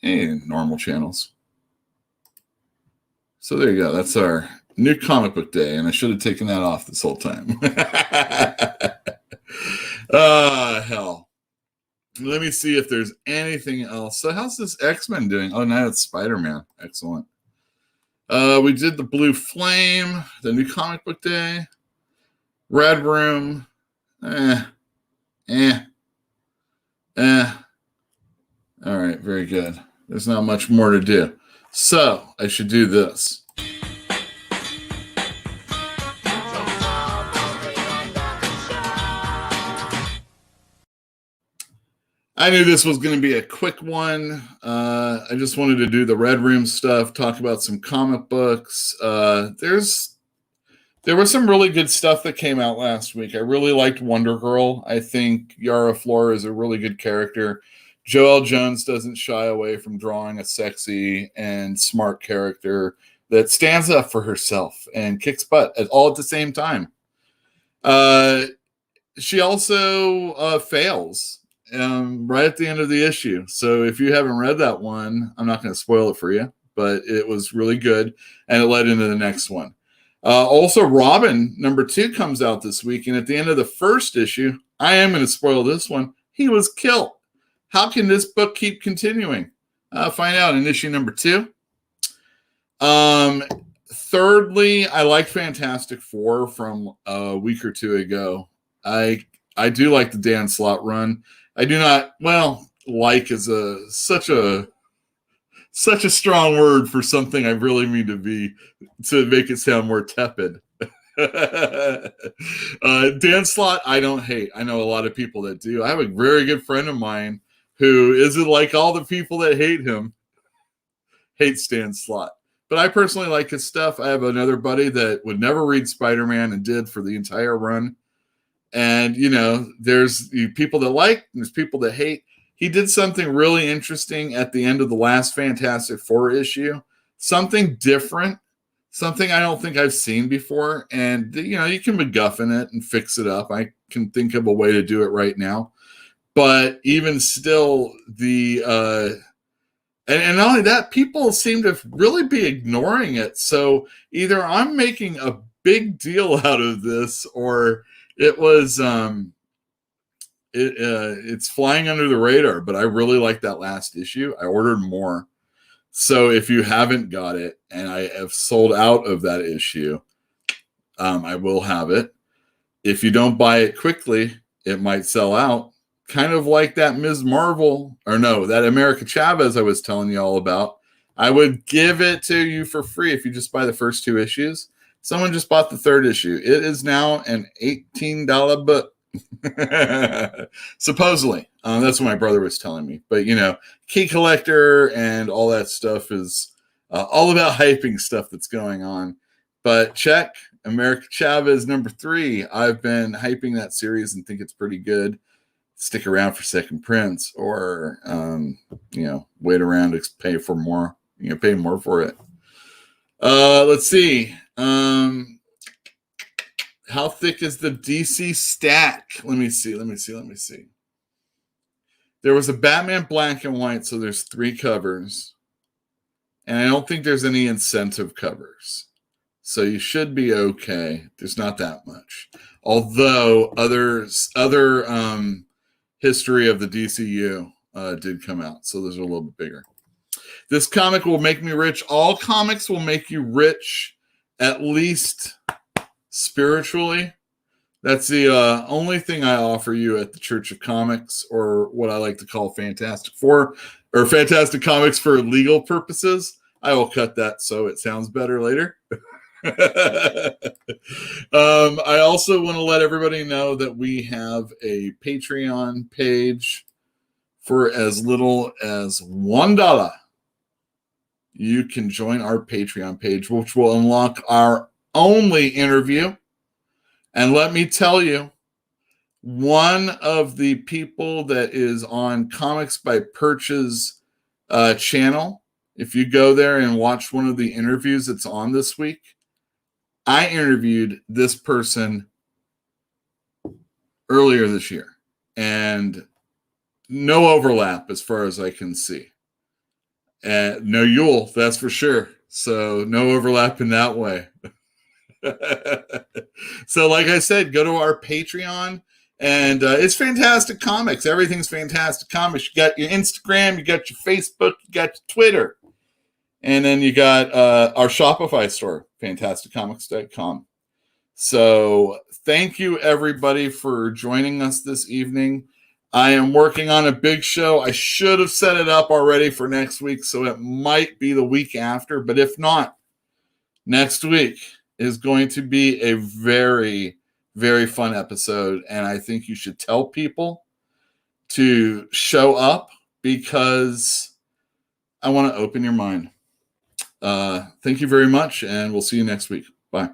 in normal channels. So there you go. That's our new comic book day, and I should have taken that off this whole time. Hell. Let me see if there's anything else. So how's this X-Men doing? Oh, now it's Spider-Man. Excellent. We did the Blue Flame, the new comic book day, Red Room. All right, very good. There's not much more to do. So I should do this. I knew this was going to be a quick one. I just wanted to do the Red Room stuff, talk about some comic books. There was some really good stuff that came out last week. I really liked Wonder Girl. I think Yara Flor is a really good character. Joelle Jones doesn't shy away from drawing a sexy and smart character that stands up for herself and kicks butt all at the same time. She also fails right at the end of the issue. So if you haven't read that one, I'm not going to spoil it for you, but it was really good, and it led into the next one. Also, Robin #2 comes out this week, and at the end of the first issue, I am going to spoil this one, he was killed. How can this book keep continuing? Find out in issue #2. Thirdly, I like Fantastic Four from a week or two ago. I do like the Dan Slott run. I do not, like is such a strong word for something I really mean to make it sound more tepid. Dan Slott, I don't hate. I know a lot of people that do. I have a very good friend of mine who isn't like all the people that hate him, hates Dan Slott. But I personally like his stuff. I have another buddy that would never read Spider-Man and did for the entire run. And, there's people that like, and there's people that hate. He did something really interesting at the end of the last Fantastic Four issue. Something different. Something I don't think I've seen before. And, you can MacGuffin it and fix it up. I can think of a way to do it right now. But even still, and not only that, people seem to really be ignoring it. So either I'm making a big deal out of this, or it was it's flying under the radar. But I really like that last issue. I ordered more. So if you haven't got it, and I have sold out of that issue, I will have it. If you don't buy it quickly, it might sell out. Kind of like that Ms. Marvel, that America Chavez I was telling you all about. I would give it to you for free if you just buy the first 2 issues. Someone just bought the 3rd issue. It is now an $18 book. Supposedly. That's what my brother was telling me. But, key collector and all that stuff is all about hyping stuff that's going on. But check America Chavez #3. I've been hyping that series and think it's pretty good. Stick around for second prints, or wait around to pay for more. Pay more for it. Let's see. How thick is the DC stack? Let me see. There was a Batman black and white, so there's 3 covers, and I don't think there's any incentive covers, so you should be okay. There's not that much, although other history of the DCU did come out, so those are a little bit bigger. This comic will make me rich. All comics will make you rich, at least spiritually. That's the only thing I offer you at the Church of Comics, or what I like to call Fantastic Four, or Fantastic Comics for legal purposes. I will cut that so it sounds better later. I also want to let everybody know that we have a Patreon page. For as little as $1, you can join our Patreon page, which will unlock our only interview. And let me tell you, one of the people that is on Comics by Perch's channel, if you go there and watch one of the interviews that's on this week, I interviewed this person earlier this year, and no overlap as far as I can see. No Yule, that's for sure. So no overlap in that way. So like I said, go to our Patreon, and it's Fantastic Comics. Everything's Fantastic Comics. You got your Instagram, you got your Facebook, you got your Twitter. And then you got our Shopify store, fantasticcomics.com. So thank you, everybody, for joining us this evening. I am working on a big show. I should have set it up already for next week, so it might be the week after. But if not, next week is going to be a very, very fun episode. And I think you should tell people to show up because I want to open your mind. Thank you very much, and we'll see you next week. Bye.